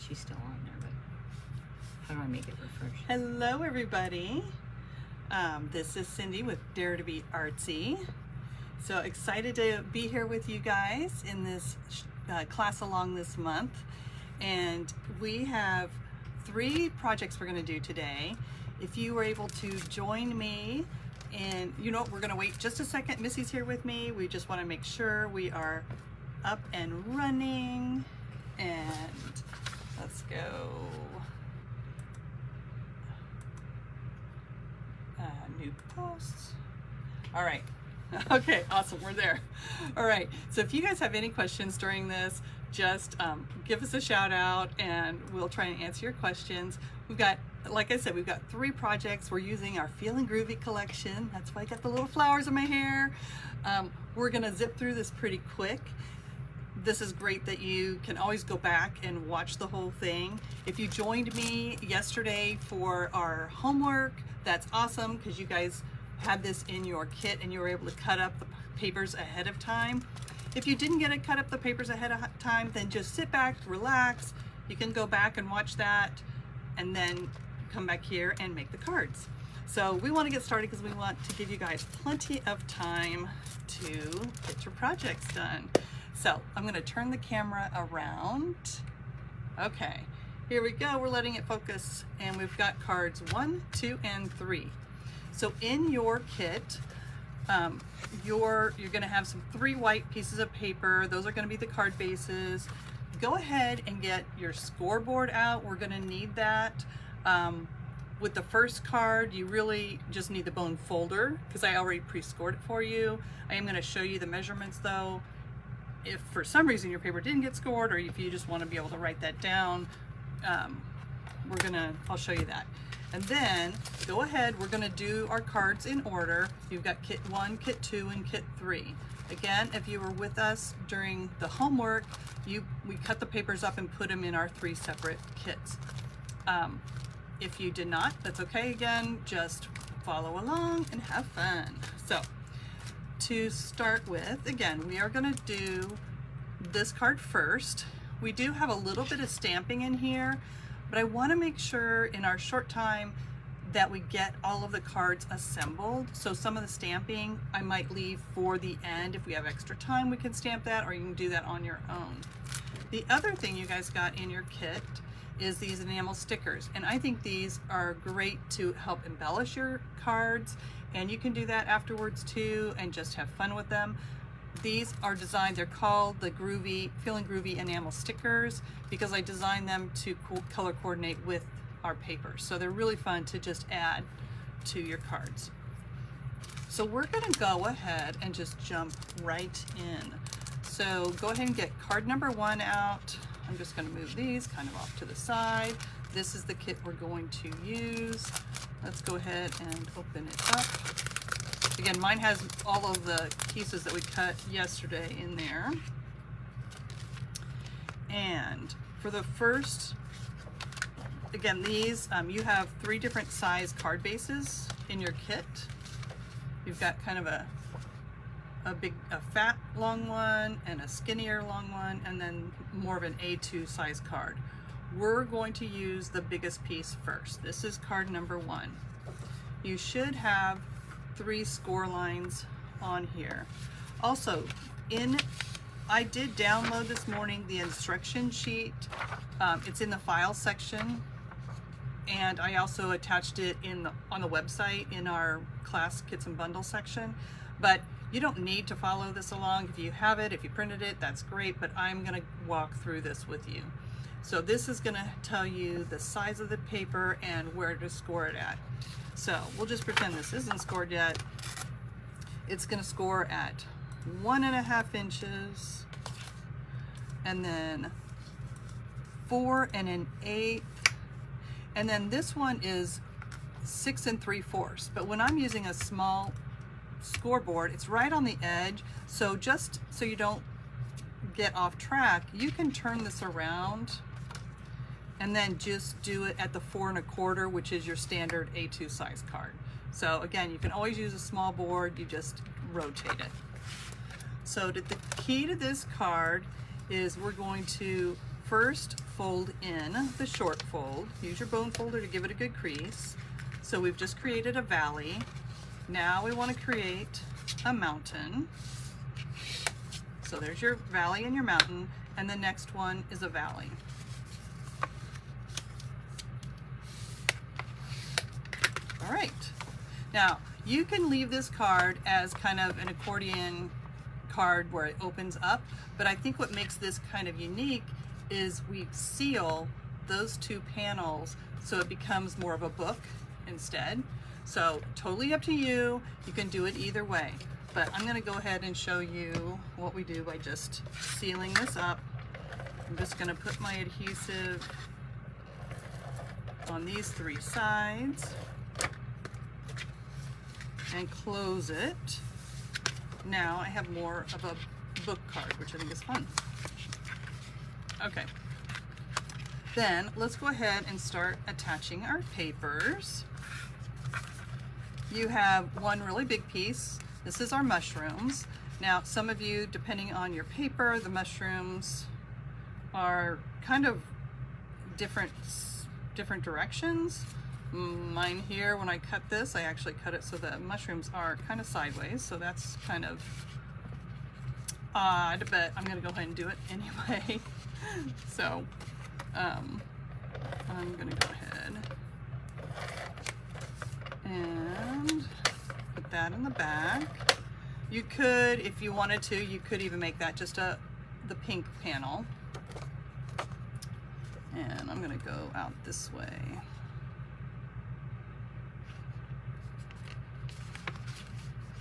She's still on there, but how do I make it refresh? Hello everybody. This is Cindy with Dare2bArtzy. So excited to be here with you guys in this class along this month. And we have 3 projects we're going to do today. If you were able to join me, and you know what, we're going to wait just a second. Missy's here with me. We just want to make sure we are up and running. And let's go. New posts. All right. Okay, awesome. We're there. All right. So if you guys have any questions during this, just give us a shout out and we'll try and answer your questions. We've got, like I said, we've got 3 projects. We're using our Feelin Groovy collection. That's why I got the little flowers in my hair. We're going to zip through this pretty quick. This is great that you can always go back and watch the whole thing. If you joined me yesterday for our homework, that's awesome because you guys had this in your kit and you were able to cut up the papers ahead of time. If you didn't get to cut up the papers ahead of time, then just sit back, relax. You can go back and watch that and then come back here and make the cards. So we want to get started because we want to give you guys plenty of time to get your projects done. So I'm going to turn the camera around. Okay, here we go. We're letting it focus and we've got cards 1, 2, and 3. So in your kit, you're going to have some 3 white pieces of paper. Those are going to be the card bases. Go ahead and get your scoreboard out. We're going to need that. With the first card, you really just need the bone folder because I already pre-scored it for you. I am going to show you the measurements though. If for some reason your paper didn't get scored or if you just want to be able to write that down, I'll show you that. And then go ahead, we're going to do our cards in order. You've got kit 1, kit 2, and kit 3. Again, if you were with us during the homework, we cut the papers up and put them in our 3 separate kits. If you did not, that's okay. Again, just follow along and have fun. So to start with, again, we are going to do this card first. We do have a little bit of stamping in here, but I want to make sure in our short time that we get all of the cards assembled. So some of the stamping I might leave for the end. If we have extra time, we can stamp that, or you can do that on your own. The other thing you guys got in your kit is these enamel stickers, and I think these are great to help embellish your cards, and you can do that afterwards too and just have fun with them. These are designed, they're called the Feelin Groovy enamel stickers because I designed them to color coordinate with our paper. So they're really fun to just add to your cards. So we're gonna go ahead and just jump right in. So go ahead and get card number 1 out. I'm just gonna move these kind of off to the side. This is the kit we're going to use. Let's go ahead and open it up. Again, mine has all of the pieces that we cut yesterday in there. And for the first, again, these, you have 3 different size card bases in your kit. You've got kind of a fat long one and a skinnier long one, and then more of an A2 size card. We're going to use the biggest piece first. This is card number 1. You should have 3 score lines on here. Also, I did download this morning the instruction sheet. It's in the file section, and I also attached it on the website in our class kits and bundle section. But you don't need to follow this along. If you have it, if you printed it, that's great, but I'm gonna walk through this with you. So this is gonna tell you the size of the paper and where to score it at. So we'll just pretend this isn't scored yet. It's gonna score at 1.5 inches, and then 4 1/8, and then this one is 6 3/4. But when I'm using a small scoreboard, it's right on the edge. So just so you don't get off track, you can turn this around and then just do it at the 4 1/4, which is your standard A2 size card. So again, you can always use a small board, you just rotate it. So the key to this card is we're going to first fold in the short fold. Use your bone folder to give it a good crease. So we've just created a valley. Now we want to create a mountain. So there's your valley and your mountain, and the next one is a valley. All right. Now, you can leave this card as kind of an accordion card where it opens up, but I think what makes this kind of unique is we seal those two panels so it becomes more of a book instead. So totally up to you. You can do it either way, but I'm going to go ahead and show you what we do by just sealing this up. I'm just going to put my adhesive on these three sides and close it. Now I have more of a book card, which I think is fun. Okay, then let's go ahead and start attaching our papers. You have one really big piece. This is our mushrooms. Now, some of you, depending on your paper, the mushrooms are kind of different directions. Mine here, when I cut this, I actually cut it so the mushrooms are kind of sideways, so that's kind of odd, but I'm gonna go ahead and do it anyway. So I'm gonna go ahead and put that in the back. You could, if you wanted to, you could even make that just the pink panel. And I'm gonna go out this way.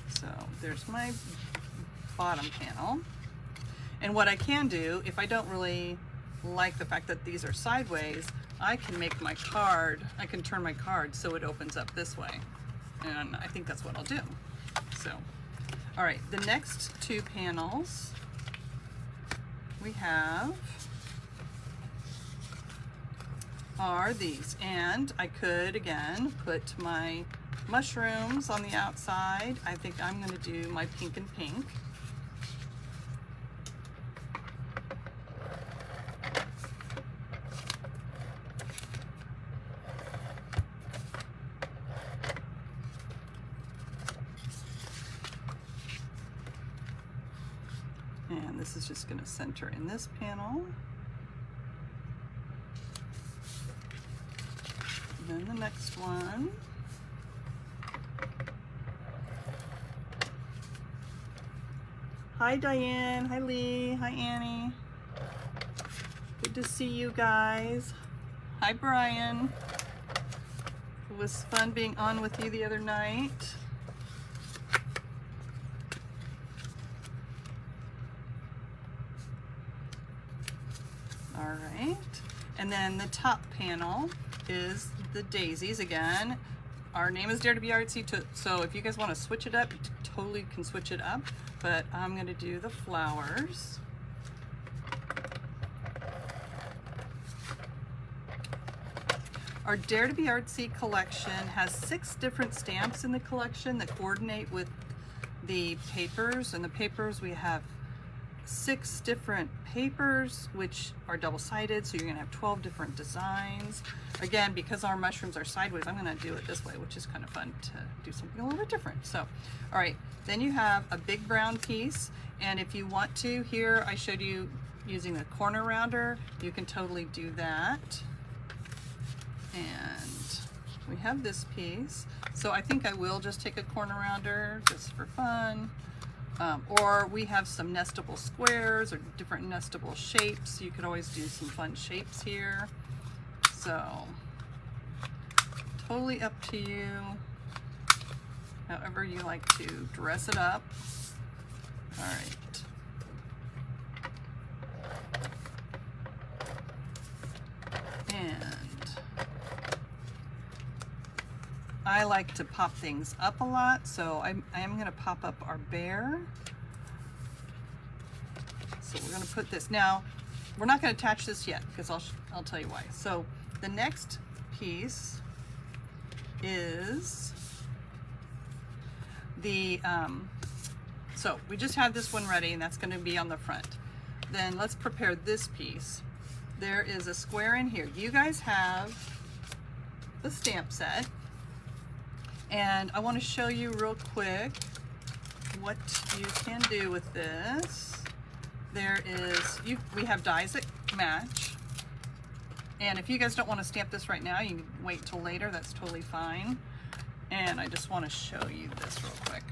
So there's my bottom panel. And what I can do, if I don't really like the fact that these are sideways, I can make my card, I can turn my card so it opens up this way. And I think that's what I'll do. So, all right, the next two panels we have are these. And I could, again, put my mushrooms on the outside. I think I'm going to do my pink and pink. And this is just going to center in this panel. And then the next one. Hi Diane, hi Lee, hi Annie. Good to see you guys. Hi Brian. It was fun being on with you the other night. All right, and then the top panel is the daisies again. Our name is Dare2bArtzy, so if you guys want to switch it up, you totally can switch it up, but I'm going to do the flowers. Our Dare2bArtzy collection has 6 different stamps in the collection that coordinate with the papers. And the papers, we have 6 different papers, which are double-sided, so you're going to have 12 different designs. Again, because our mushrooms are sideways, I'm going to do it this way, which is kind of fun to do something a little bit different. So, all right, then you have a big brown piece, and if you want to, here I showed you using the corner rounder, you can totally do that. And we have this piece, so I think I will just take a corner rounder just for fun. Or we have some nestable squares or different nestable shapes. You could always do some fun shapes here. So, totally up to you, however you like to dress it up. All right. And I like to pop things up a lot, so I am going to pop up our bear. So we're going to put this. Now, we're not going to attach this yet because I'll tell you why. So the next piece is the, so we just have this one ready and that's going to be on the front. Then let's prepare this piece. there is a square in here. You guys have the stamp set, and I want to show you real quick what you can do with this. There is, we have dies that match, and if you guys don't want to stamp this right now, you can wait till later, that's totally fine. And I just want to show you this real quick.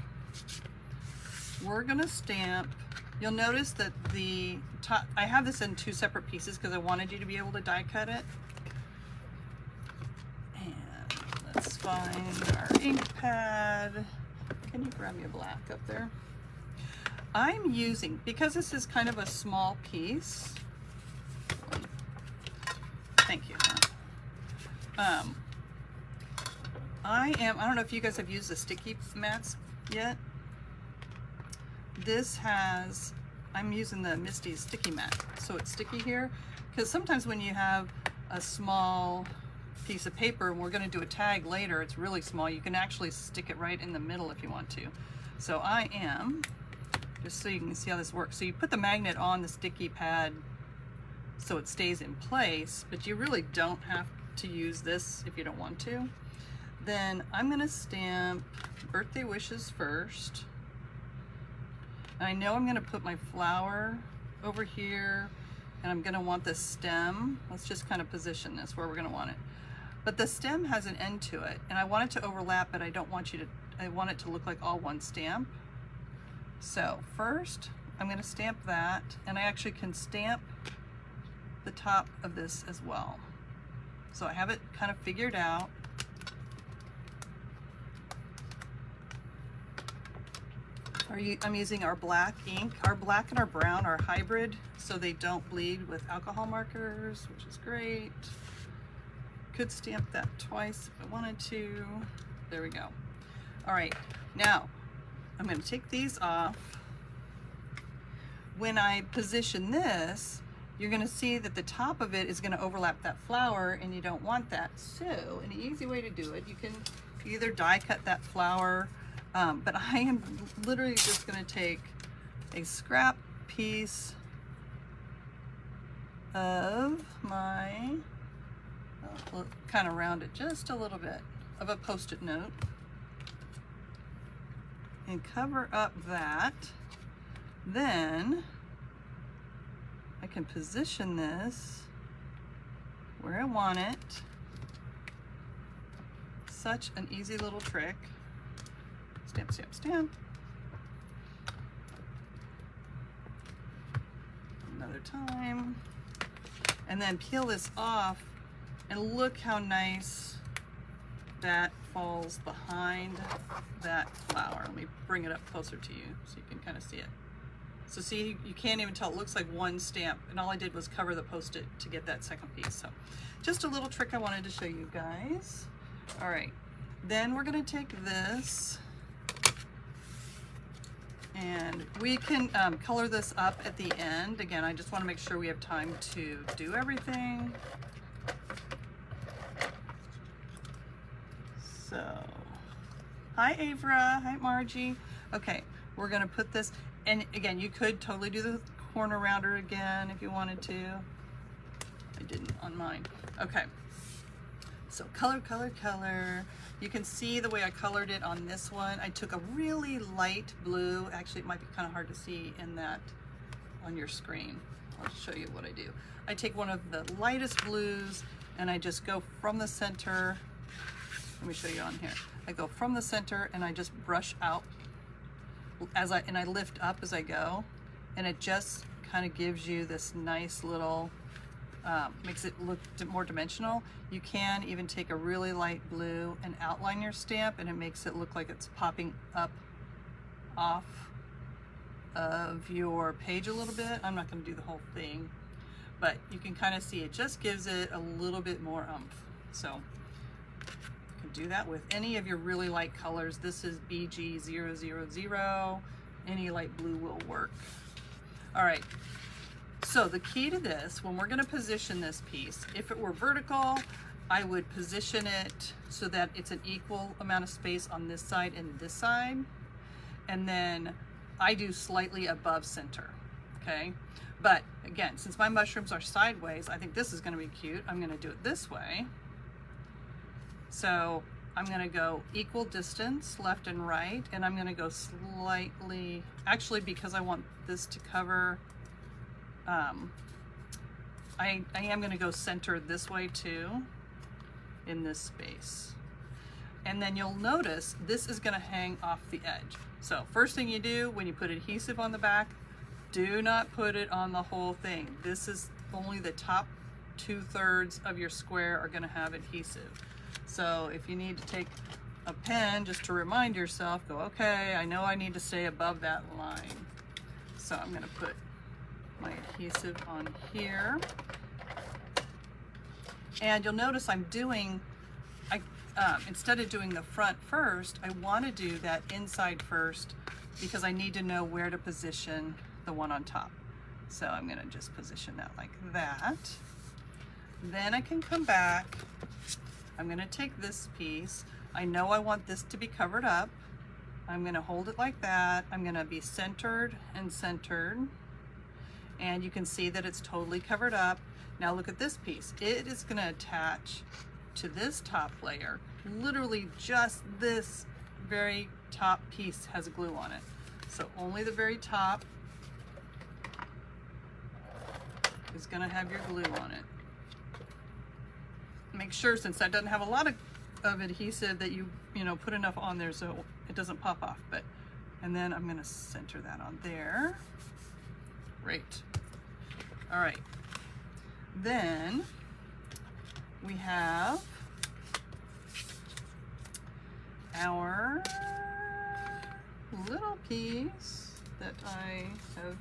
We're gonna stamp, you'll notice that the top, I have this in 2 separate pieces because I wanted you to be able to die cut it. And let's find our ink pad. Can you grab me a black up there? I'm using, because this is kind of a small piece, thank you. I don't know if you guys have used the sticky mats yet. This has, I'm using the Misty sticky mat, so it's sticky here, because sometimes when you have a small piece of paper, and we're going to do a tag later, it's really small, you can actually stick it right in the middle if you want to. So I am, just so you can see how this works, so you put the magnet on the sticky pad so it stays in place, but you really don't have to use this if you don't want to. Then I'm going to stamp birthday wishes first. And I know I'm going to put my flower over here, and I'm going to want the stem. Let's just kind of position this where we're going to want it. But the stem has an end to it, and I want it to overlap, but I don't want you to, I want it to look like all one stamp. So first, I'm going to stamp that, and I actually can stamp the top of this as well. So I have it kind of figured out. I'm using our black ink. Our black and our brown are hybrid, so they don't bleed with alcohol markers, which is great. Could stamp that twice if I wanted to. There we go. All right, now I'm going to take these off. When I position this, you're going to see that the top of it is going to overlap that flower, and you don't want that. So an easy way to do it, you can either die cut that flower, but I am literally just going to take a scrap piece of my, we'll kind of round it just a little bit, of a Post-it note, and cover up that. Then I can position this where I want it. Such an easy little trick. Stamp, stamp, stamp. Another time. And then peel this off, and look how nice that falls behind that flower. Let me bring it up closer to you so you can kind of see it. So see, you can't even tell, it looks like one stamp, and all I did was cover the Post-it to get that second piece. So just a little trick I wanted to show you guys. All right, then we're gonna take this, and we can color this up at the end. Again, I just want to make sure we have time to do everything. So, hi Avra, hi Margie. Okay, we're gonna put this, and again, you could totally do the corner rounder again if you wanted to. I didn't on mine. Okay, so color, color, color. You can see the way I colored it on this one. I took a really light blue. Actually, it might be kind of hard to see in that on your screen. I'll show you what I do. I take one of the lightest blues, and I just go from the center. Let me show you on here. I go from the center, and I just brush out as I lift up as I go, and it just kind of gives you this nice little, makes it look more dimensional. You can even take a really light blue and outline your stamp, and it makes it look like it's popping up off of your page a little bit. I'm not going to do the whole thing, but you can kind of see it just gives it a little bit more oomph. So you can do that with any of your really light colors. This is BG000. Any light blue will work. All right. So the key to this, when we're going to position this piece, if it were vertical, I would position it so that it's an equal amount of space on this side and this side. And then I do slightly above center. okay? But again, since my mushrooms are sideways, I think this is going to be cute. I'm going to do it this way. So I'm going to go equal distance left and right, and I'm going to go slightly, actually because I want this to cover, I am going to go centered this way too in this space. And then you'll notice this is going to hang off the edge. So first thing you do when you put adhesive on the back, do not put it on the whole thing. This is only the top 2/3 of your square are going to have adhesive. So if you need to take a pen just to remind yourself, go, okay, I know I need to stay above that line. So I'm going to put my adhesive on here. And you'll notice I'm doing, instead of doing the front first, I want to do that inside first because I need to know where to position the one on top. So I'm going to just position that like that. Then I can come back. I'm going to take this piece. I know I want this to be covered up. I'm going to hold it like that. I'm going to be centered and centered. And you can see that it's totally covered up. Now look at this piece. It is going to attach to this top layer. Literally just this very top piece has glue on it. So only the very top is going to have your glue on it. Make sure, since that doesn't have a lot of adhesive, that you put enough on there so it doesn't pop off. But and then I'm going to center that on there. Great. All right. Then we have our little piece that I have,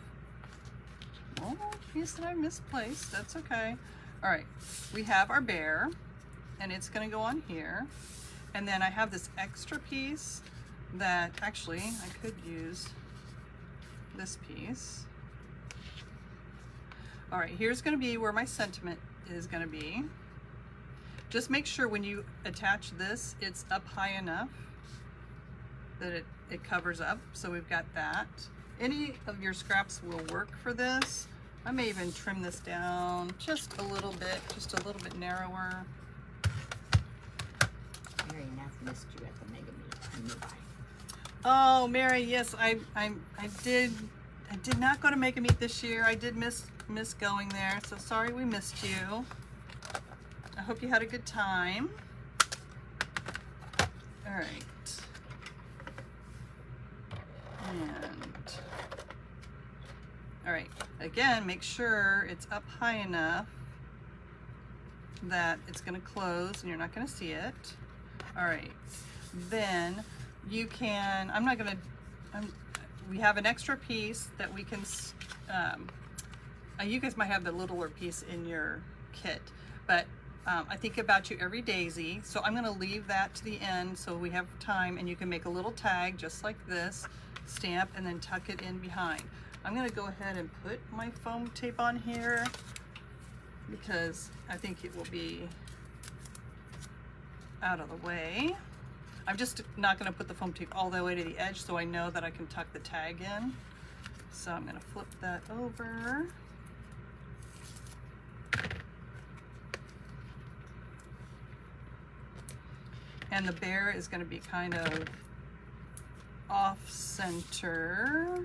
well, piece that I misplaced. That's okay. All right, we have our bear, and it's going to go on here. And then I have this extra piece that actually I could use this piece. All right, here's going to be where my sentiment is going to be. Just make sure when you attach this, it's up high enough that it covers up. So we've got that. Any of your scraps will work for this. I may even trim this down just a little bit narrower. Mary Nath missed you at the Mega Meet. I knew why. Oh, Mary, yes, I did not go to Mega Meet this year. I did miss going there, so sorry we missed you. I hope you had a good time. All right. And all right, again, make sure it's up high enough that it's going to close and you're not going to see it. All right, then you can, we have an extra piece that we can, you guys might have the littler piece in your kit, but I think about you every daisy, so I'm going to leave that to the end so we have time, and you can make a little tag just like this, stamp, and then tuck it in behind. I'm going to go ahead and put my foam tape on here because I think it will be out of the way. I'm just not going to put the foam tape all the way to the edge so I know that I can tuck the tag in. So I'm going to flip that over. And the bear is going to be kind of off center.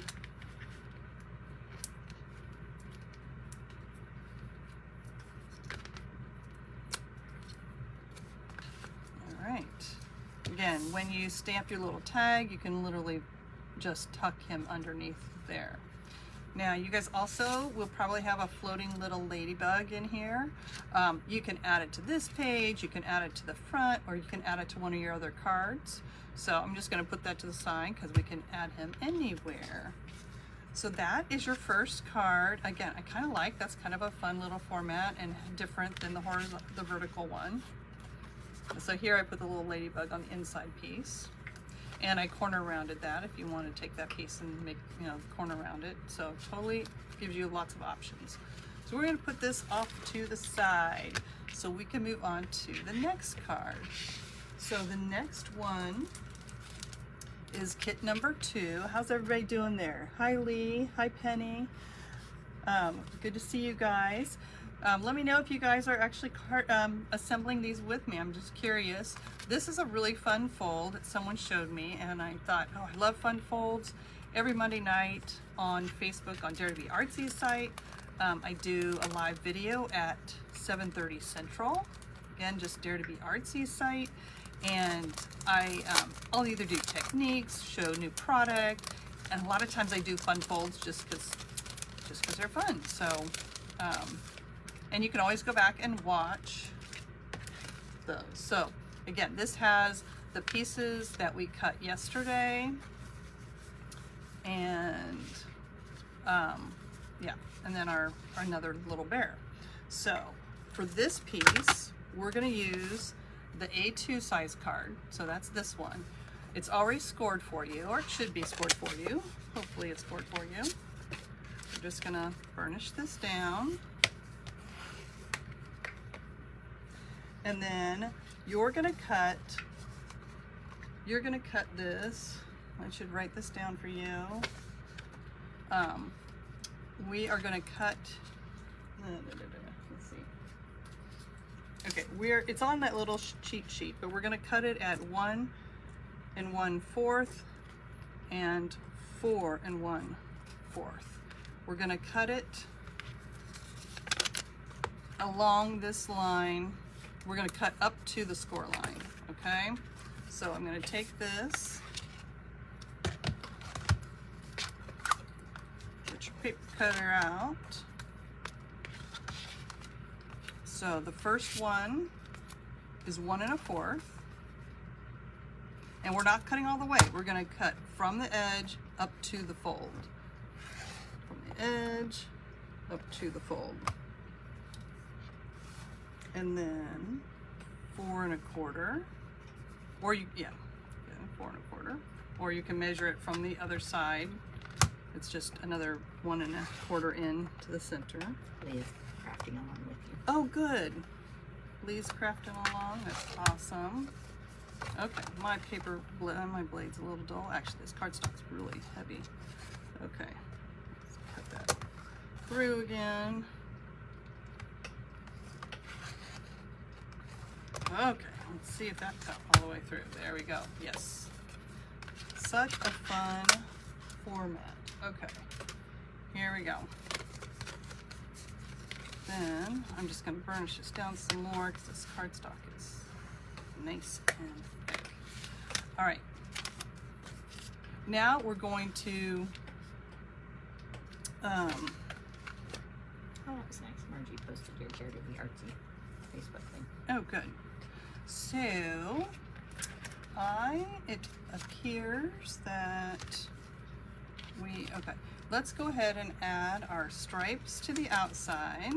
All right. Again, when you stamp your little tag, you can literally just tuck him underneath there. Now, you guys also will probably have a floating little ladybug in here. You can add it to this page, you can add it to the front, or you can add it to one of your other cards. So I'm just going to put that to the side because we can add him anywhere. So that is your first card. Again, I kind of like, that's kind of a fun little format and different than the vertical one. So here I put the little ladybug on the inside piece. And I corner rounded that if you want to take that piece and make, corner round it. So totally gives you lots of options. So we're going to put this off to the side so we can move on to the next card. So the next one is kit number 2. How's everybody doing there? Hi Lee, hi Penny. Good to see you guys. Let me know if you guys are actually assembling these with me. I'm just curious. This is a really fun fold that someone showed me, and I thought, oh, I love fun folds. Every Monday night on Facebook on Dare2bArtzy's site, I do a live video at 7:30 Central. Again, just Dare2bArtzy's site, and I'll either do techniques, show new product, and a lot of times I do fun folds just because they're fun. So, and you can always go back and watch those. So again, this has the pieces that we cut yesterday, and yeah, and then our another little bear. So for this piece, we're going to use the A2 size card. So that's this one. It's already scored for you, or it should be scored for you. Hopefully it's scored for you. We're just going to burnish this down. And then you're going to cut this. I should write this down for you. We are going to cut, let's see. Okay, it's on that little cheat sheet, but we're going to cut it at 1 1/4 and 4 1/4. We're going to cut it along this line. We're going to cut up to the score line, okay? So I'm going to take this, get your paper cutter out. So the first one is 1 1/4, and we're not cutting all the way. We're going to cut from the edge up to the fold. From the edge up to the fold. And then 4 1/4, or 4 1/4, or you can measure it from the other side. It's just another 1 1/4 in to the center. Leah's crafting along with you. Oh, good. Lee's crafting along. That's awesome. Okay, my blade's a little dull. Actually, this cardstock's really heavy. Okay, let's cut that through again. Okay, let's see if that cut all the way through. There we go. Yes. Such a fun format. Okay, here we go. Then I'm just going to burnish this down some more because this cardstock is nice and thick. All right. Now we're going to Oh, that was nice. Margie posted your Dare2bArtzy Facebook thing. oh, good. So, it appears that okay, let's go ahead and add our stripes to the outside.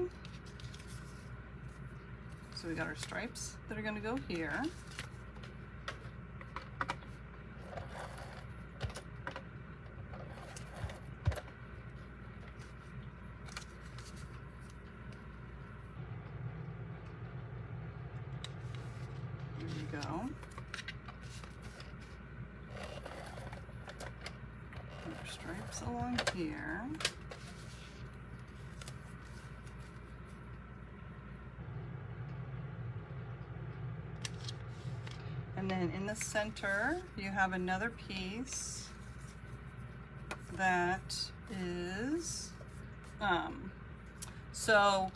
So we got our stripes that are going to go here. There we go. Stripes along here. And then in the center, you have another piece that is, so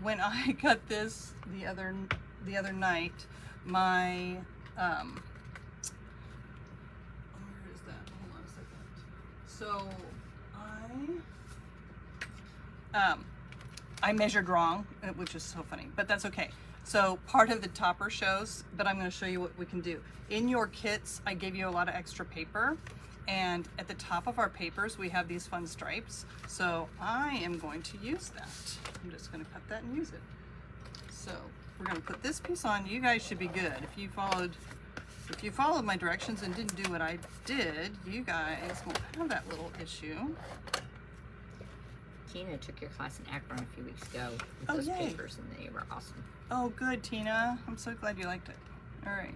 when I cut this the other night, my, where is that? Hold on a second. So I measured wrong, which is so funny, but that's okay. So part of the topper shows, but I'm going to show you what we can do. In your kits, I gave you a lot of extra paper, and at the top of our papers, we have these fun stripes. So I am going to use that. I'm just going to cut that and use it. So we're going to put this piece on. You guys should be good. If you followed my directions and didn't do what I did, you guys won't have that little issue. Tina took your class in Akron a few weeks ago with Oh, those yay. papers, and they were awesome. Oh, good, Tina. I'm so glad you liked it. All right.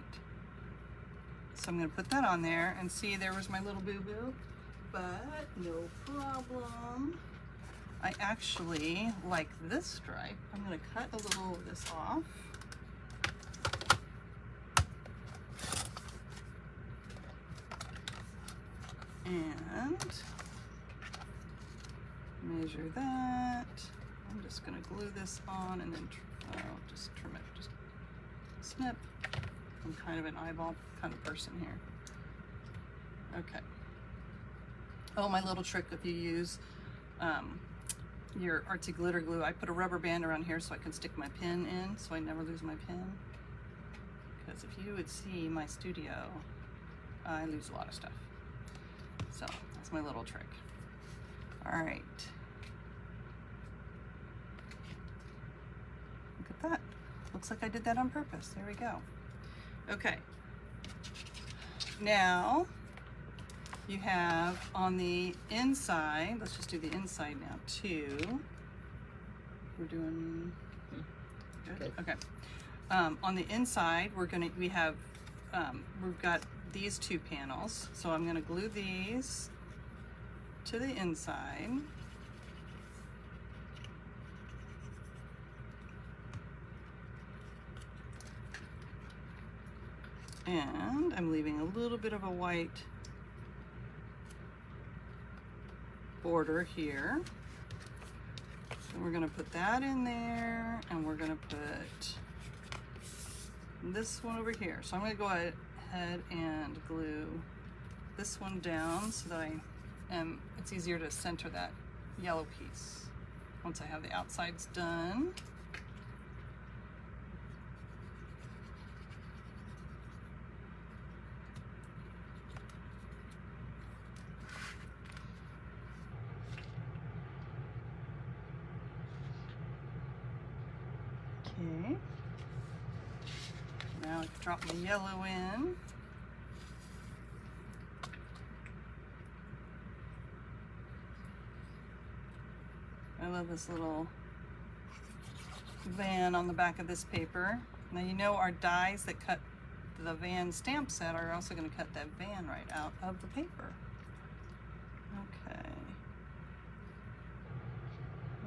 So I'm going to put that on there, and see, there was my little boo-boo, but no problem. I actually like this stripe. I'm going to cut a little of this off. And measure that. I'm just going to glue this on and then just trim it. Just snip. I'm kind of an eyeball kind of person here. Okay. Oh, my little trick, if you use your Artzy glitter glue, I put a rubber band around here so I can stick my pin in so I never lose my pin. Because if you would see my studio, I lose a lot of stuff. So that's my little trick. All right. Look at that. Looks like I did that on purpose. There we go. Okay. Now you have on the inside, let's just do the inside now too. We're doing good. Okay. On the inside, we've got these two panels. So I'm gonna glue these to the inside. And I'm leaving a little bit of a white border here. So we're gonna put that in there, and we're gonna put this one over here. So I'm gonna go ahead and glue this one down so that it's easier to center that yellow piece once I have the outsides done. Okay. Now I can drop the yellow in. I love this little van on the back of this paper. Now you know our dies that cut the van stamp set are also going to cut that van right out of the paper. Okay.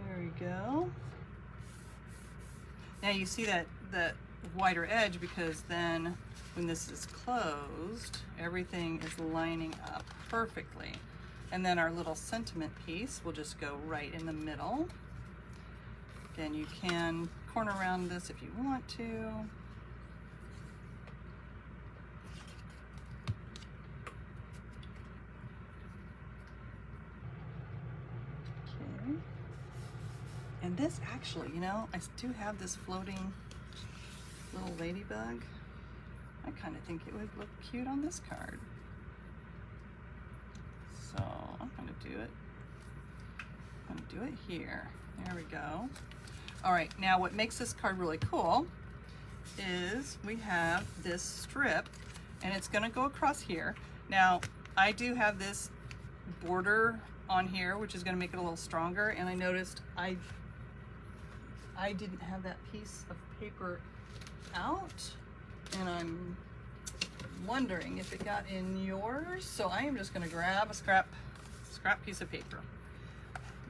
There we go. Now you see that wider edge because then when this is closed, everything is lining up perfectly. And then our little sentiment piece will just go right in the middle. Again, you can corner around this if you want to. Okay. And this actually, you know, I do have this floating little ladybug. I kind of think it would look cute on this card. So I'm gonna do it. I'm gonna do it here. There we go. All right, now what makes this card really cool is we have this strip and it's gonna go across here. Now, I do have this border on here, which is gonna make it a little stronger. And I noticed I didn't have that piece of paper out, and I'm wondering if it got in yours. So I am just gonna grab a scrap piece of paper.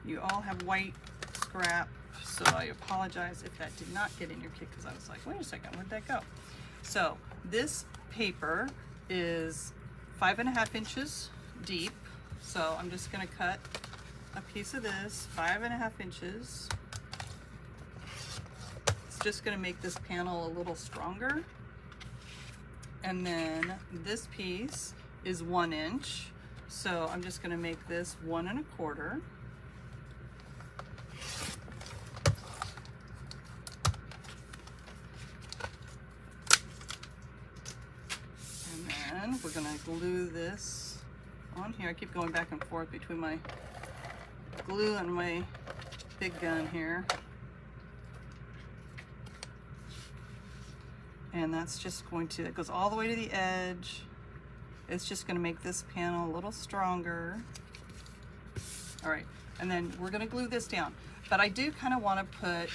You all have white scrap, so I apologize if that did not get in your kit, because I was like, wait a second, where'd that go? So this paper is 5.5 inches deep. So I'm just gonna cut a piece of this, 5.5 inches. It's just gonna make this panel a little stronger. And then this piece is 1 inch. So I'm just gonna make this 1 1/4. And then we're gonna glue this on here. I keep going back and forth between my glue and my big gun here. And that's just going to, it goes all the way to the edge. It's just gonna make this panel a little stronger. All right, and then we're gonna glue this down. But I do kind of wanna put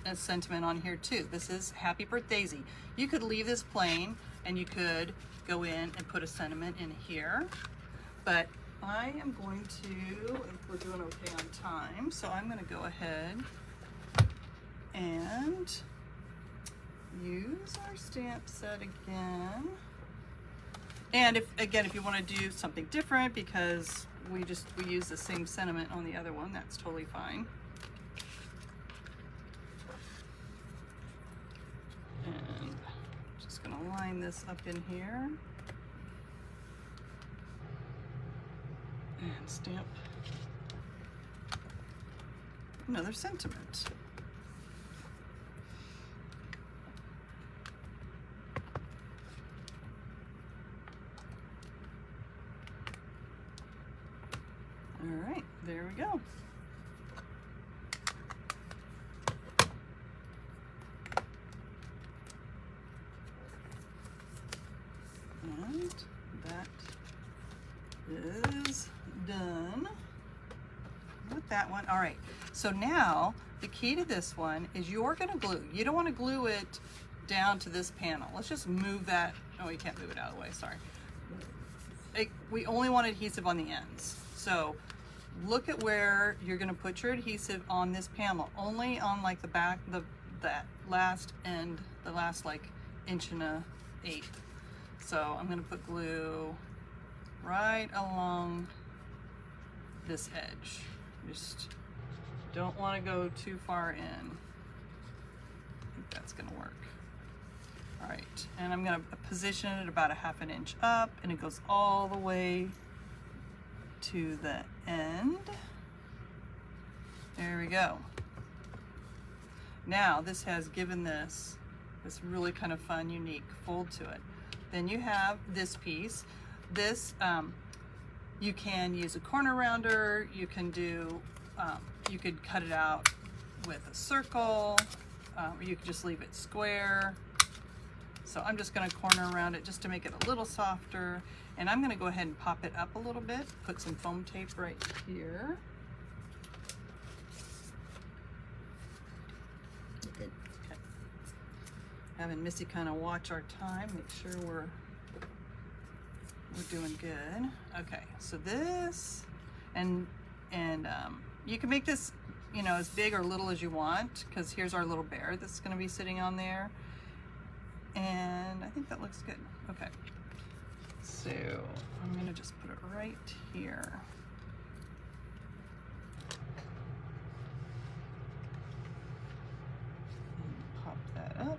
a sentiment on here too. This is Happy Birthdaysy. You could leave this plain and you could go in and put a sentiment in here. But I am going to, if we're doing okay on time, so I'm going to go ahead and use our stamp set again. And if you want to do something different because we use the same sentiment on the other one, that's totally fine. And I'm just going to line this up in here and stamp another sentiment. All right, there we go. And that is done with that one. All right, so now the key to this one is you're going to glue. You don't want to glue it down to this panel. Let's just move that. Oh, you can't move it out of the way, sorry. We only want adhesive on the ends. So look at where you're going to put your adhesive on this panel, only on like the back, that last end, the last like 1.1 inch. So I'm going to put glue right along this edge. Just don't want to go too far in. I think that's going to work. All right, and I'm going to position it about 1/2 inch up, and it goes all the way to the end. There we go. Now this has given this really kind of fun, unique fold to it. Then you have this piece. This you can use a corner rounder. You can do you could cut it out with a circle, or you could just leave it square. So I'm just going to corner around it just to make it a little softer. And I'm going to go ahead and pop it up a little bit, put some foam tape right here. Good. Okay. Having Missy kind of watch our time, make sure we're doing good. Okay, so this, and you can make this, you know, as big or little as you want, because here's our little bear that's going to be sitting on there. And I think that looks good. Okay. So I'm going to just put it right here. And pop that up.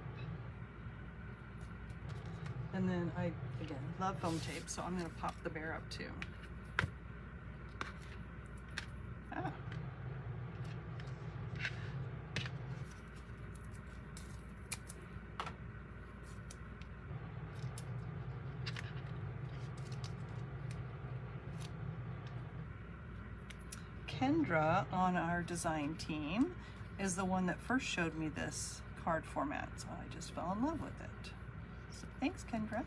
And then I, again, love foam tape, so I'm going to pop the bear up too. Ah. Kendra on our design team is the one that first showed me this card format, so I just fell in love with it. So thanks, Kendra.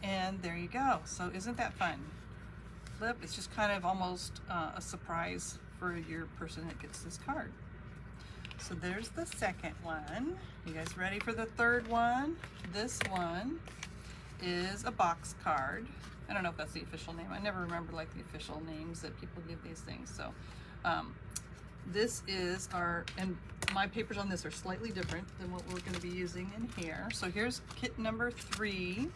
And there you go. So isn't that fun? Flip, it's just kind of almost a surprise for your person that gets this card. So there's the second one. You guys ready for the third one? This one is a box card. I don't know if that's the official name. I never remember like the official names that people give these things. So this is our, and my papers on this are slightly different than what we're going to be using in here. So here's kit number 3.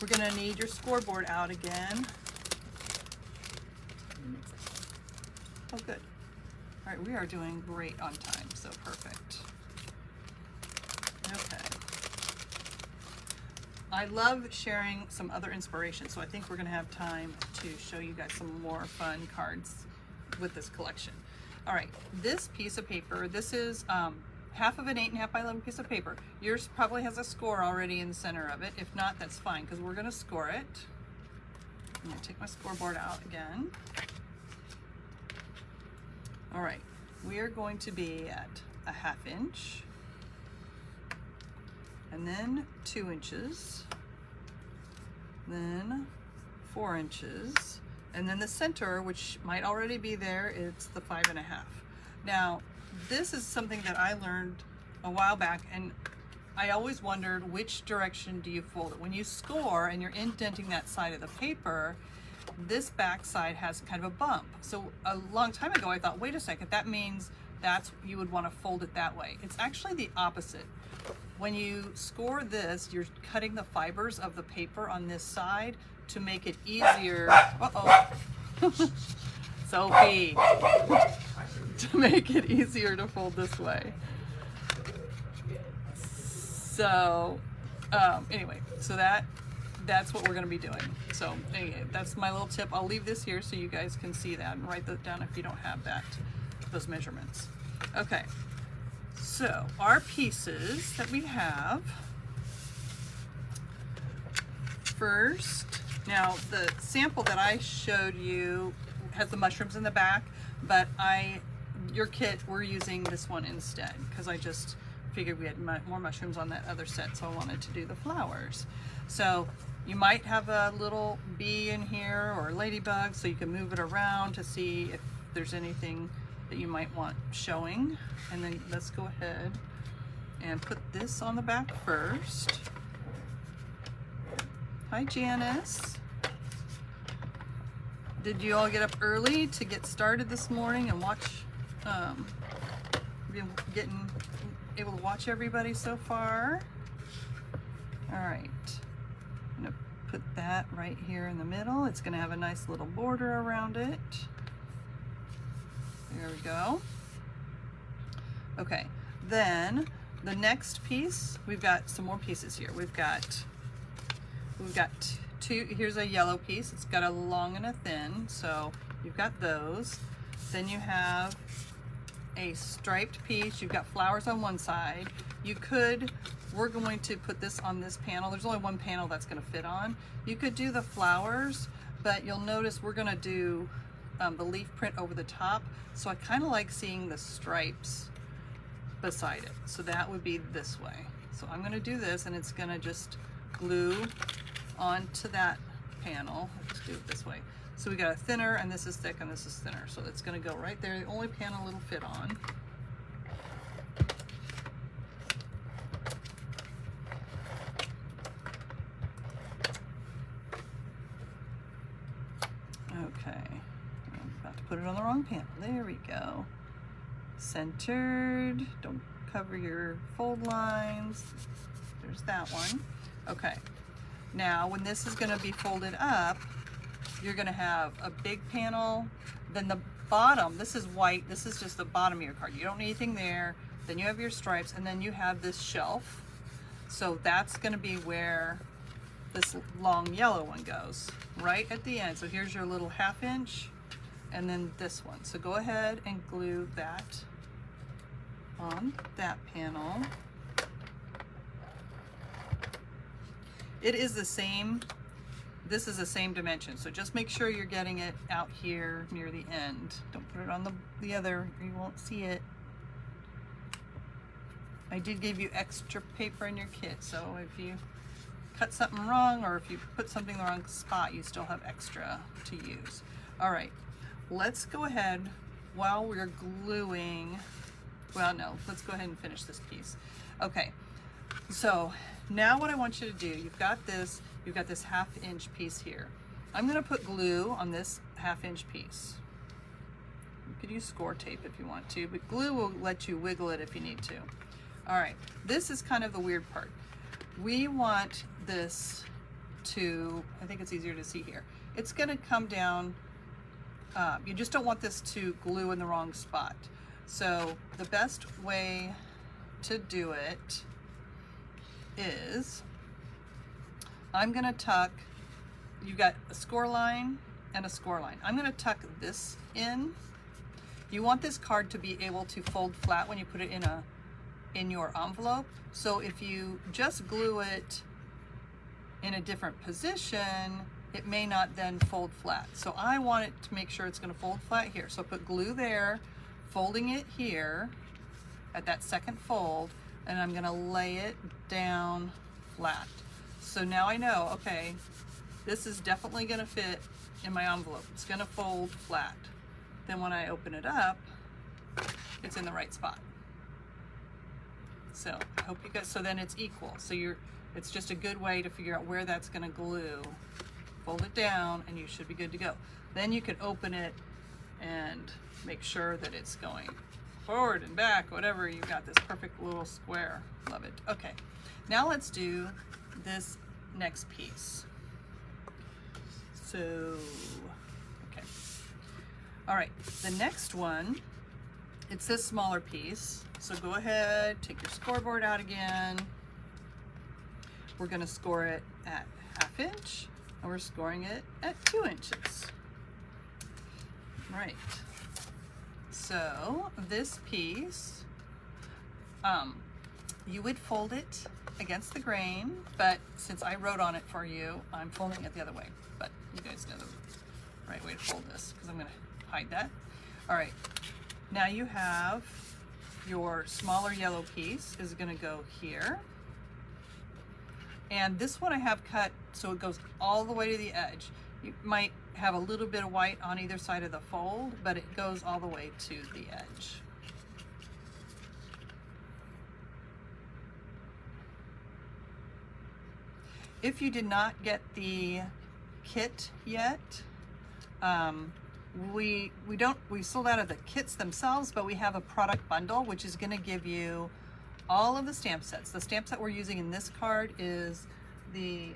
We're going to need your scoreboard out again. Oh, good. All right, we are doing great on time, so perfect. Okay. I love sharing some other inspiration, so I think we're going to have time to show you guys some more fun cards with this collection. All right, this piece of paper, this is half of an 8.5 by 11 piece of paper. Yours probably has a score already in the center of it. If not, that's fine, because we're going to score it. I'm going to take my scoreboard out again. All right, we are going to be at 1/2 inch. And then 2 inches, then 4 inches, and then the center, which might already be there, it's the 5.5. Now, this is something that I learned a while back, and I always wondered which direction do you fold it. When you score and you're indenting that side of the paper, this back side has kind of a bump. So a long time ago I thought, wait a second, that means you would want to fold it that way. It's actually the opposite. When you score this, you're cutting the fibers of the paper on this side to make it easier. Sophie. To make it easier to fold this way. So anyway, so that's what we're going to be doing. So anyway, that's my little tip. I'll leave this here so you guys can see that and write that down if you don't have those measurements. Okay, so our pieces that we have first. Now the sample that I showed you has the mushrooms in the back, but your kit, we're using this one instead because I just figured we had more mushrooms on that other set, so I wanted to do the flowers. So you might have a little bee in here or a ladybug, so you can move it around to see if there's anything that you might want showing. And then let's go ahead and put this on the back first. Hi Janice. Did you all get up early to get started this morning and watch, getting able to watch everybody so far? All right, I'm gonna put that right here in the middle. It's gonna have a nice little border around it. There we go. Okay, then the next piece, we've got some more pieces here. We've got two, here's a yellow piece. It's got a long and a thin, so you've got those. Then you have a striped piece. You've got flowers on one side. We're going to put this on this panel. There's only one panel that's going to fit on. You could do the flowers, but you'll notice we're going to do the leaf print over the top. So I kind of like seeing the stripes beside it. So that would be this way. So I'm going to do this, and it's going to just glue onto that panel. Let's do it this way. So we got a thinner, and this is thick, and this is thinner. So it's going to go right there. The only panel it'll fit on. Okay, I'm about to put it on the wrong panel. There we go. Centered. Don't cover your fold lines. There's that one. Okay. Now, when this is going to be folded up, you're going to have a big panel. Then the bottom, this is white. This is just the bottom of your card. You don't need anything there. Then you have your stripes, and then you have this shelf. So that's going to be where this long yellow one goes, right at the end. So here's your little 1/2 inch, and then this one. So go ahead and glue that on that panel. It is the same, this is the same dimension, so just make sure you're getting it out here near the end. Don't put it on the other, you won't see it. I did give you extra paper in your kit, so if you cut something wrong or if you put something in the wrong spot, you still have extra to use. All right, let's go ahead while we're gluing. Well, no, let's go ahead and finish this piece. Okay, so now what I want you to do, you've got this 1/2 inch piece here. I'm gonna put glue on this 1/2 inch piece. You could use score tape if you want to, but glue will let you wiggle it if you need to. All right, this is kind of the weird part. We want this to, I think it's easier to see here. It's gonna come down, you just don't want this to glue in the wrong spot. So the best way to do it is, I'm gonna tuck, you've got a score line and a score line. I'm gonna tuck this in. You want this card to be able to fold flat when you put it in your envelope. So if you just glue it in a different position, it may not then fold flat. So I want it to make sure it's gonna fold flat here. So put glue there, folding it here at that second fold, and I'm gonna lay it down flat. So now I know, okay, this is definitely gonna fit in my envelope. It's gonna fold flat. Then when I open it up, it's in the right spot. So I hope you guys, so then it's equal. So it's just a good way to figure out where that's gonna glue fold it down, and you should be good to go. Then you can open it and make sure that it's going forward and back, whatever. You've got this perfect little square. Love it. Okay, now let's do this next piece. So, okay. All right, the next one, it's this smaller piece. So go ahead, take your scoreboard out again. We're gonna score it at 1/2 inch, and we're scoring it at 2 inches. Right. So this piece, you would fold it against the grain, but since I wrote on it for you, I'm folding it the other way. But you guys know the right way to fold this, because I'm gonna hide that. All right, now you have your smaller yellow piece is gonna go here. And this one I have cut so it goes all the way to the edge. You might have a little bit of white on either side of the fold, but it goes all the way to the edge. If you did not get the kit yet, we sold out of the kits themselves, but we have a product bundle which is going to give you all of the stamp sets. The stamps that we're using in this card is the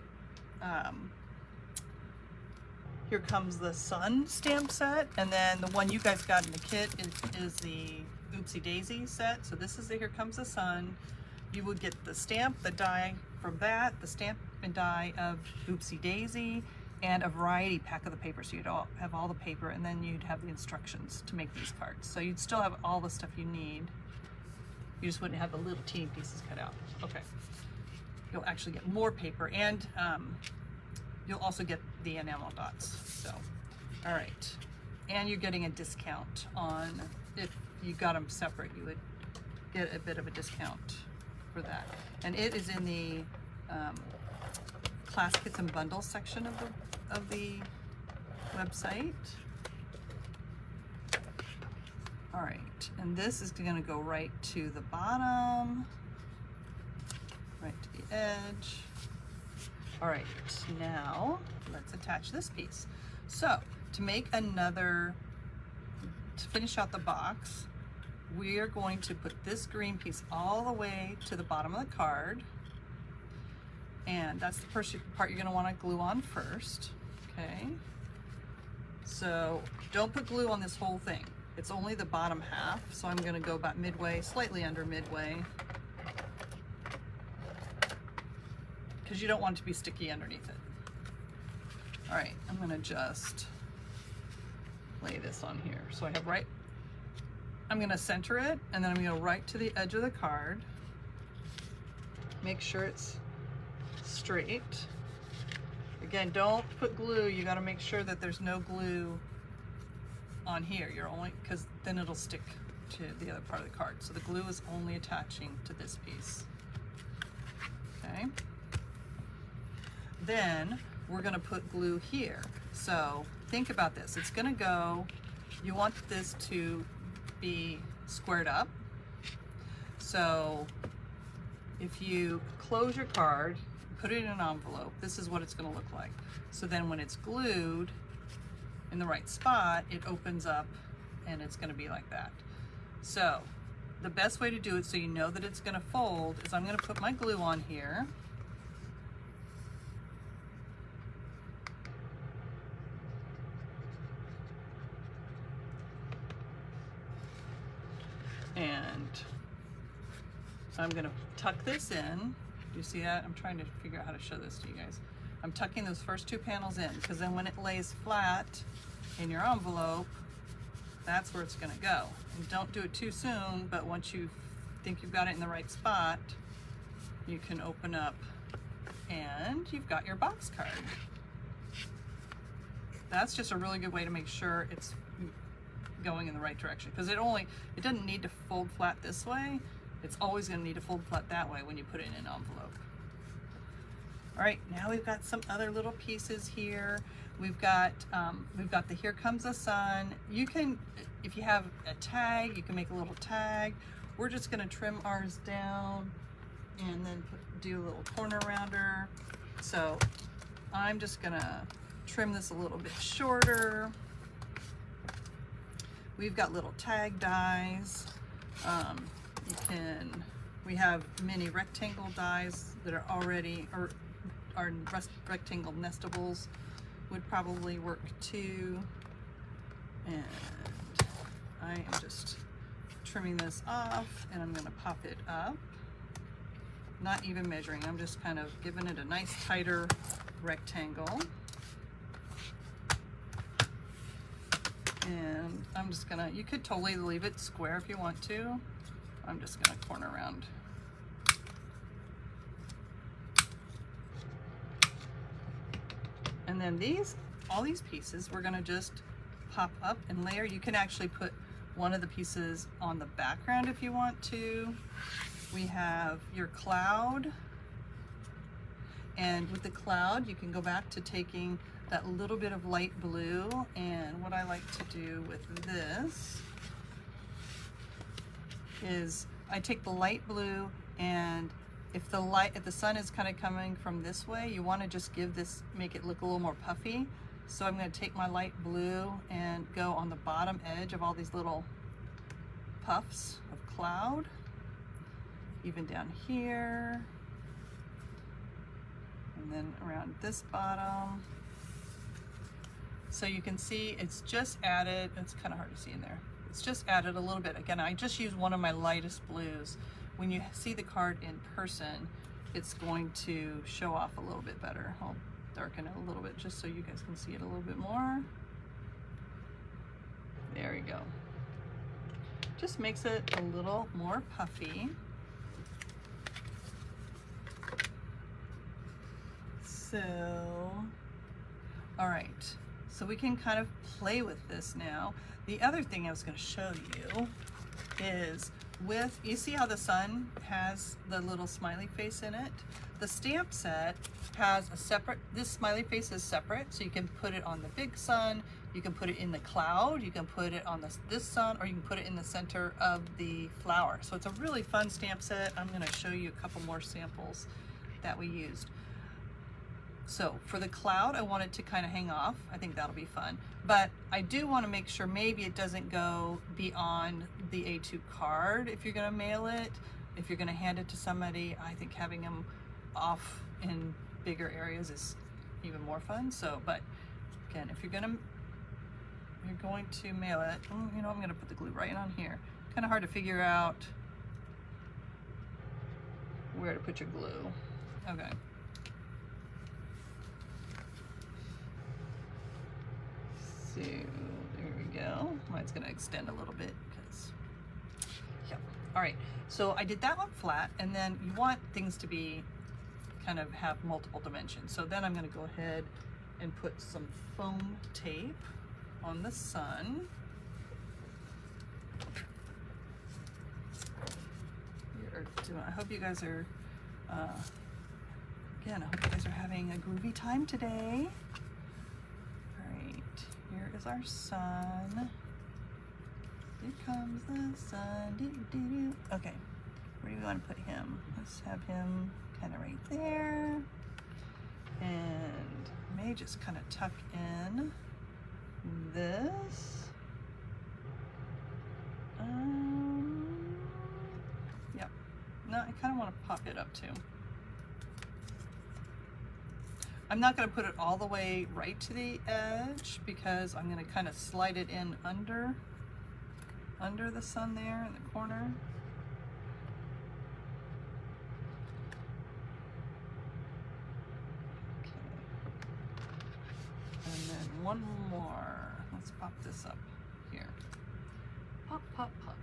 Here Comes the Sun stamp set, and then the one you guys got in the kit is the Oopsie Daisy set. So this is the Here Comes the Sun. You would get the stamp, the die from that, the stamp and die of Oopsie Daisy, and a variety pack of the paper. So you'd have all the paper, and then you'd have the instructions to make these cards. So you'd still have all the stuff you need. You just wouldn't have the little teeny pieces cut out. Okay. You'll actually get more paper, and you'll also get the enamel dots. So, all right. And you're getting a discount on, if you got them separate, you would get a bit of a discount for that. And it is in the class kits and bundles section of the website. All right, and this is going to go right to the bottom, right to the edge. All right, now let's attach this piece. So to make to finish out the box, we are going to put this green piece all the way to the bottom of the card. And that's the first part you're going to want to glue on first. Okay. So don't put glue on this whole thing. It's only the bottom half. So I'm going to go about midway, slightly under midway, because you don't want it to be sticky underneath it. All right, I'm going to just lay this on here. So I have I'm going to center it, and then I'm going to go right to the edge of the card. Make sure it's straight. Again, don't put glue. You got to make sure that there's no glue on here. Because then it'll stick to the other part of the card. So the glue is only attaching to this piece. Okay. Then we're going to put glue here. So think about this. It's going to go, you want this to be squared up. So if you close your card, put it in an envelope, this is what it's going to look like. So then when it's glued in the right spot, it opens up and it's going to be like that. So the best way to do it so you know that it's going to fold is I'm going to put my glue on here. And I'm going to tuck this in. Do you see that? I'm trying to figure out how to show this to you guys. I'm tucking those first two panels in, because then when it lays flat in your envelope, that's where it's going to go. And don't do it too soon, but once you think you've got it in the right spot, you can open up and you've got your box card. That's just a really good way to make sure it's going in the right direction, because it doesn't need to fold flat this way. It's always going to need to fold flat that way when you put it in an envelope. All right, now we've got some other little pieces here. We've got the Here Comes the Sun. You can, if you have a tag, you can make a little tag. We're just going to trim ours down and then do a little corner around her. So I'm just going to trim this a little bit shorter. We've got little tag dies. We have mini rectangle dies that are already, or our rectangle nestables would probably work too. And I am just trimming this off, and I'm going to pop it up. Not even measuring, I'm just kind of giving it a nice tighter rectangle. And I'm just gonna, you could totally leave it square if you want to. I'm just gonna corner around. And then all these pieces, we're gonna just pop up and layer. You can actually put one of the pieces on the background if you want to. We have your cloud. And with the cloud, you can go back to taking that little bit of light blue, and what I like to do with this is I take the light blue, and if the sun is kind of coming from this way, you want to just make it look a little more puffy. So I'm going to take my light blue and go on the bottom edge of all these little puffs of cloud, even down here, and then around this bottom. So you can see it's just added, it's kind of hard to see in there. It's just added a little bit. Again, I just used one of my lightest blues. When you see the card in person, it's going to show off a little bit better. I'll darken it a little bit just so you guys can see it a little bit more. There we go. Just makes it a little more puffy. So, all right. So we can kind of play with this now. The other thing I was going to show you is you see how the sun has the little smiley face in it? The stamp set has this smiley face is separate, so you can put it on the big sun, you can put it in the cloud, you can put it on this sun, or you can put it in the center of the flower. So it's a really fun stamp set. I'm going to show you a couple more samples that we used. So for the cloud, I want it to kind of hang off. I think that'll be fun. But I do want to make sure maybe it doesn't go beyond the A2 card if you're going to mail it. If you're going to hand it to somebody, I think having them off in bigger areas is even more fun. So, but again, if you're going to mail it, you know, I'm going to put the glue right on here. Kind of hard to figure out where to put your glue. Okay. So there we go. Mine's gonna extend a little bit because, yeah. All right, so I did that one flat, and then you want things to be kind of have multiple dimensions. So then I'm gonna go ahead and put some foam tape on the sun. I hope you guys are, again, I hope you guys are having a groovy time today. Here is our sun. Here comes the sun. Doo, doo, doo. Okay, where do we want to put him? Let's have him kind of right there. And I may just kind of tuck in this. Yep. No, I kind of want to pop it up too. I'm not going to put it all the way right to the edge because I'm going to kind of slide it in under the sun there in the corner. Okay. And then one more. Let's pop this up here. Pop, pop, pop.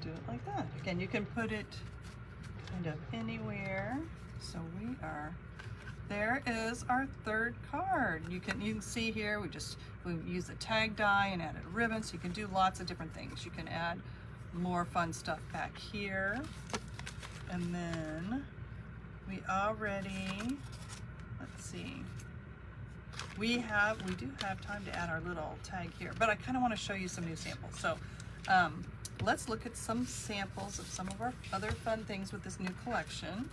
Do it like that. Again, you can put it kind of anywhere. So there is our third card. You can see here we use the tag die and added a ribbon, so you can do lots of different things. You can add more fun stuff back here. And then we already, let's see, we do have time to add our little tag here, but I kind of want to show you some new samples. So let's look at some samples of some of our other fun things with this new collection.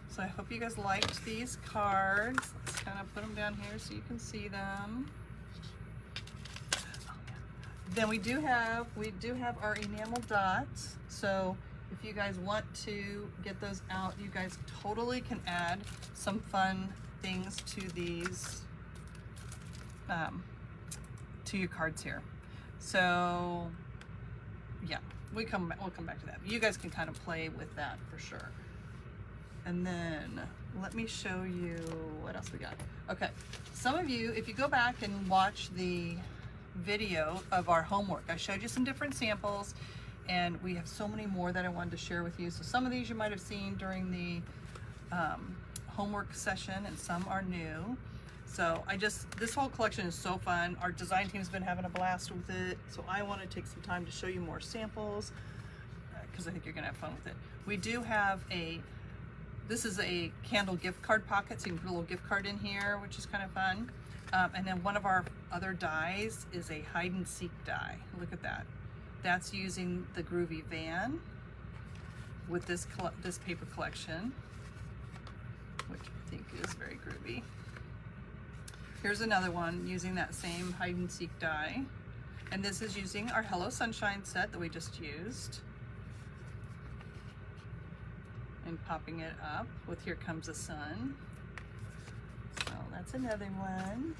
So I hope you guys liked these cards. Let's kind of put them down here so you can see them. Then we do have our enamel dots. So if you guys want to get those out, you guys totally can add some fun things to these, to your cards here. So yeah, we'll come back to that. You guys can kind of play with that for sure. And then let me show you what else we got. Okay, some of you, if you go back and watch the video of our homework, I showed you some different samples, and we have so many more that I wanted to share with you. So some of these you might have seen during the homework session, and some are new. So this whole collection is so fun. Our design team's been having a blast with it. So I want to take some time to show you more samples because I think you're gonna have fun with it. We do have this is a candle gift card pocket, so you can put a little gift card in here, which is kind of fun. And then one of our other dies is a hide and seek die. Look at that. That's using the Groovy van with this paper collection, which I think is very groovy. Here's another one using that same hide and seek die. And this is using our Hello Sunshine set that we just used. And popping it up with Here Comes the Sun. So that's another one.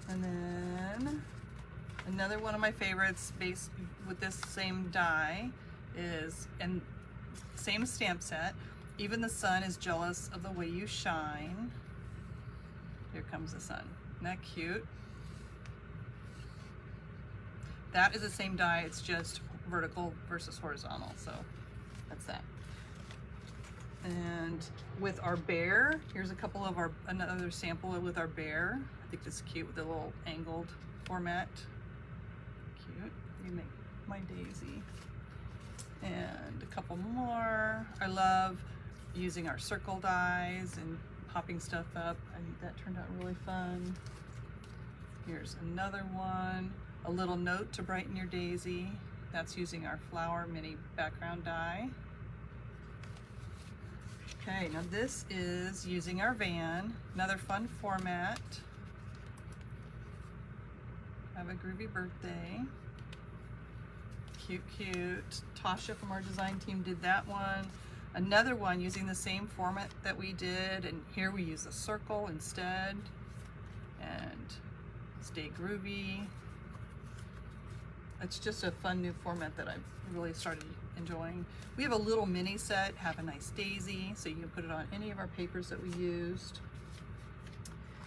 And then another one of my favorites based with this same die is, and same stamp set, Even the Sun is Jealous of the Way You Shine. Here Comes the Sun. Isn't that cute? That is the same die, it's just vertical versus horizontal, so that's that. And with our bear, here's a couple of another sample with our bear. I think this is cute with the little angled format. Cute. Let me make my daisy. And a couple more. I love using our circle dies and popping stuff up. I think that turned out really fun. Here's another one. A little note to brighten your daisy. That's using our flower mini background die. Okay, now this is using our van, another fun format. Have a groovy birthday. Cute, cute. Tasha from our design team did that one. Another one using the same format that we did, and here we use a circle instead. And stay groovy. It's just a fun new format that I've really started enjoying. We have a little mini set, Have a Nice Daisy, so you can put it on any of our papers that we used.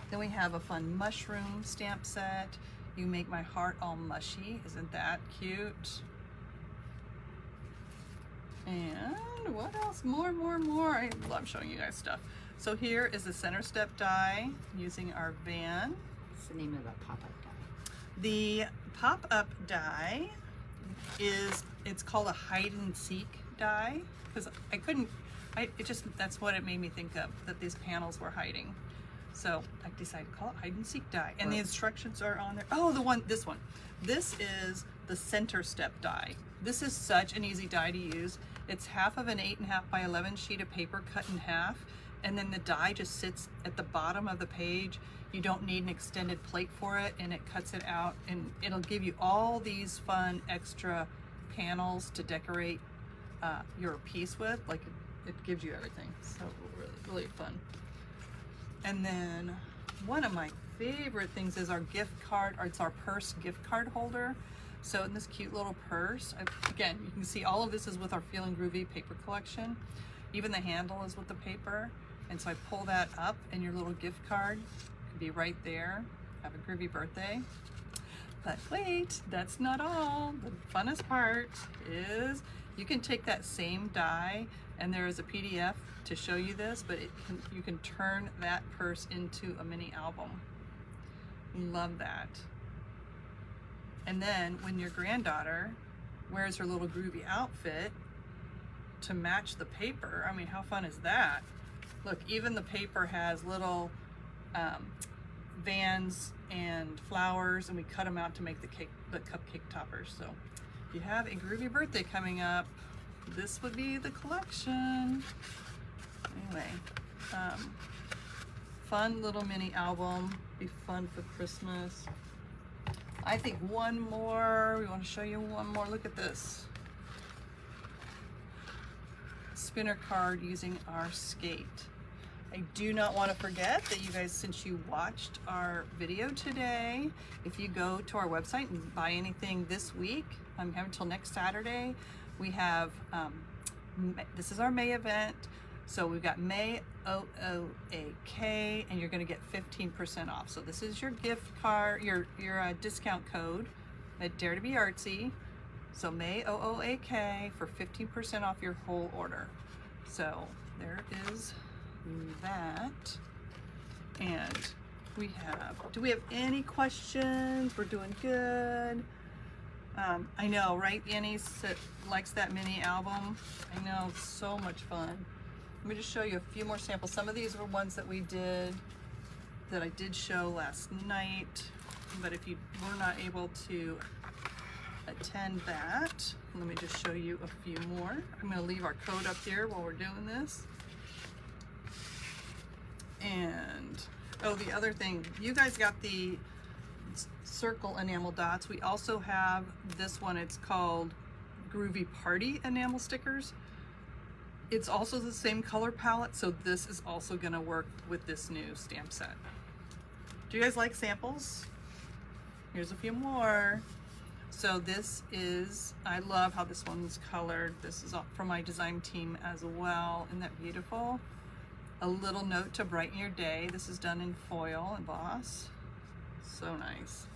Then we have a fun mushroom stamp set. You Make My Heart All Mushy. Isn't that cute? And what else? More. I love showing you guys stuff. So here is the center step die using our van. What's the name of that pop-up die? The pop-up die it's called a hide and seek die, because that's what it made me think of, that these panels were hiding. So I decided to call it hide and seek die. And the instructions are on there. Oh, this one. This is the center step die. This is such an easy die to use. It's half of an 8.5 by 11 sheet of paper cut in half, and then the die just sits at the bottom of the page. You don't need an extended plate for it, and it cuts it out, and it'll give you all these fun extra panels to decorate your piece with. Like it gives you everything. So really fun. And then one of my favorite things is our gift card, or it's our purse gift card holder. So in this cute little purse, again, you can see all of this is with our Feelin Groovy paper collection. Even the handle is with the paper. And so I pull that up, and your little gift card could be right there. Have a groovy birthday. But wait, that's not all. The funnest part is you can take that same die, and there is a PDF to show you this, but you can turn that purse into a mini album. Love that. And then when your granddaughter wears her little groovy outfit to match the paper, I mean, how fun is that? Look, even the paper has little vans and flowers, and we cut them out to make the cupcake toppers. So if you have a groovy birthday coming up, this would be the collection. Anyway, fun little mini album, be fun for Christmas. I think one more, we want to show you one more. Look at this. Spinner card using our skate. I do not want to forget that you guys, since you watched our video today, if you go to our website and buy anything this week, I'm having until next Saturday, we have, this is our May event. So we've got May OOAK, and you're going to get 15% off. So this is your gift card, your discount code at Dare2bArtzy. So May OOAK for 15% off your whole order. So there is that. And we have, do we have any questions? We're doing good. I know, right? Annie likes that mini album. I know, it's so much fun. Let me just show you a few more samples. Some of these were ones that we did, that I did show last night, but if you were not able to attend that, let me just show you a few more. I'm going to leave our code up here while we're doing this. And, oh, the other thing, you guys got the circle enamel dots. We also have this one, it's called Groovy Party enamel stickers. It's also the same color palette, so this is also going to work with this new stamp set. Do you guys like samples? Here's a few more. So this is, I love how this one's colored. This is from my design team as well. Isn't that beautiful? A little note to brighten your day. This is done in foil emboss. So nice.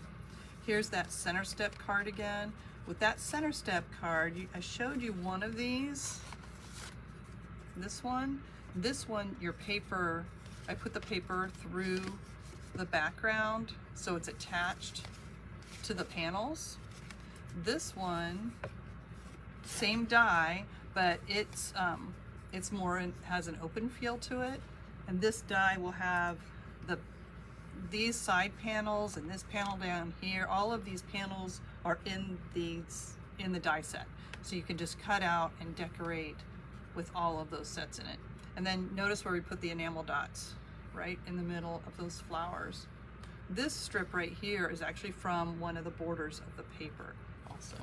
Here's that center step card again. With that center step card, I showed you one of these. This one, your paper, I put the paper through the background so it's attached to the panels. This one, same die, but it's more, has an open feel to it. And this die will have these side panels and this panel down here. All of these panels are in the die set. So you can just cut out and decorate with all of those sets in it. And then notice where we put the enamel dots, right in the middle of those flowers. This strip right here is actually from one of the borders of the paper also.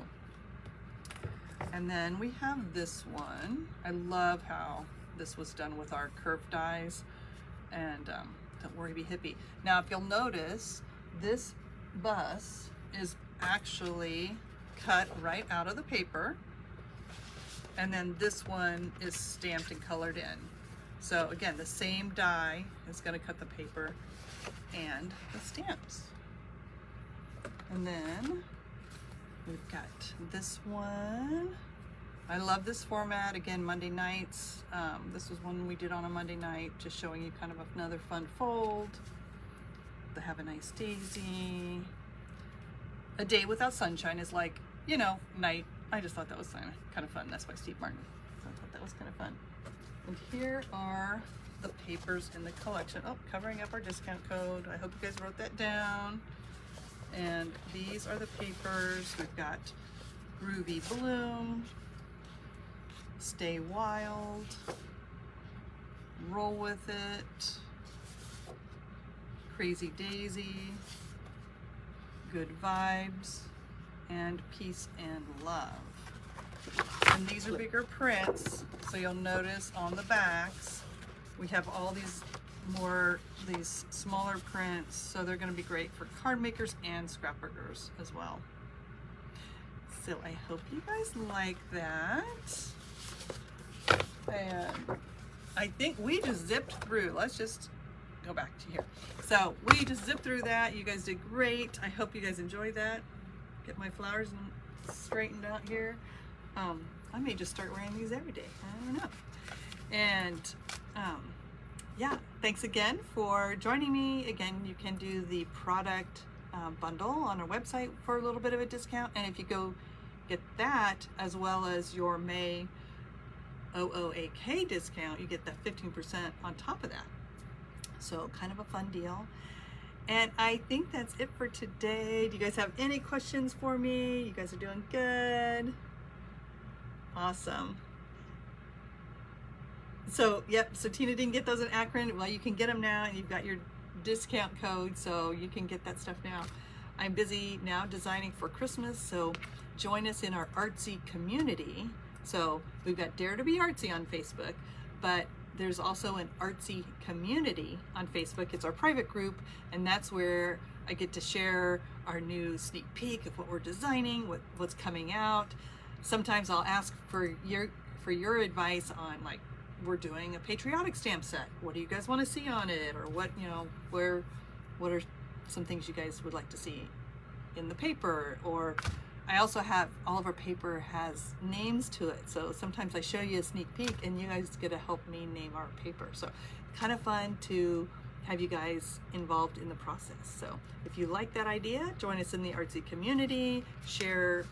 And then we have this one. I love how this was done with our curved dies. And don't worry, be hippie. Now, if you'll notice, this bus is actually cut right out of the paper. And then this one is stamped and colored in. So again, the same die is going to cut the paper and the stamps. And then we've got this one. I love this format. Again, Monday nights. This was one we did on a Monday night, just showing you kind of another fun fold. The Have a Nice Daisy. A Day Without Sunshine is like, you know, night. I just thought that was kind of fun. That's by Steve Martin. So I thought that was kind of fun. And here are the papers in the collection. Oh, covering up our discount code. I hope you guys wrote that down. And these are the papers. We've got Groovy Bloom, Stay Wild, Roll With It, Crazy Daisy, Good Vibes, and Peace and Love. And these are bigger prints, so you'll notice on the backs we have all these smaller prints, so they're going to be great for card makers and scrapbookers as well. So I hope you guys like that. And I think we just zipped through. Let's just go back to here. So we just zipped through that. You guys did great. I hope you guys enjoyed that. Get my flowers straightened out here. I may just start wearing these every day. I don't know. And yeah, thanks again for joining me. Again, you can do the product bundle on our website for a little bit of a discount. And if you go get that as well as your May OOAK discount, you get that 15% on top of that. So kind of a fun deal. And I think that's it for today. Do you guys have any questions for me? You guys are doing good. Awesome. So, yep, so Tina didn't get those in Akron. Well, you can get them now, and you've got your discount code, so you can get that stuff now. I'm busy now designing for Christmas, so join us in our Artsy community. So we've got Dare2bArtzy on Facebook, but there's also an Artsy community on Facebook. It's our private group, and that's where I get to share our new sneak peek of what we're designing, what's coming out. Sometimes I'll ask for your advice on, like, we're doing a patriotic stamp set. What do you guys want to see on it? Or what, you know, what are some things you guys would like to see in the paper? Or I also have, all of our paper has names to it. So sometimes I show you a sneak peek and you guys get to help me name our paper. So kind of fun to have you guys involved in the process. So if you like that idea, join us in the Artsy community, share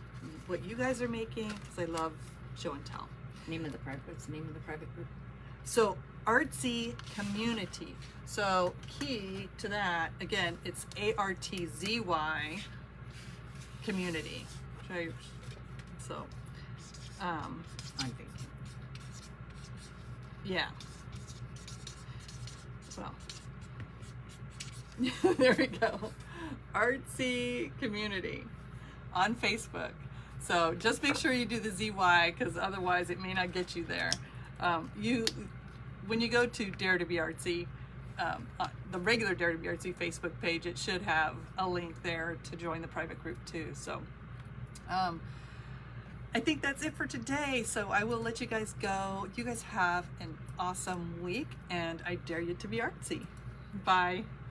what you guys are making, because I love show and tell. What's the name of the private group? So Artsy community. So key to that, again, it's ARTZY community. So, On Facebook. yeah. Well, there we go. Artsy community on Facebook. So just make sure you do the ZY, because otherwise it may not get you there. When you go to Dare2bArtzy, the regular Dare2bArtzy Facebook page, it should have a link there to join the private group too. So I think that's it for today. So I will let you guys go. You guys have an awesome week, and I dare you to be artsy. Bye.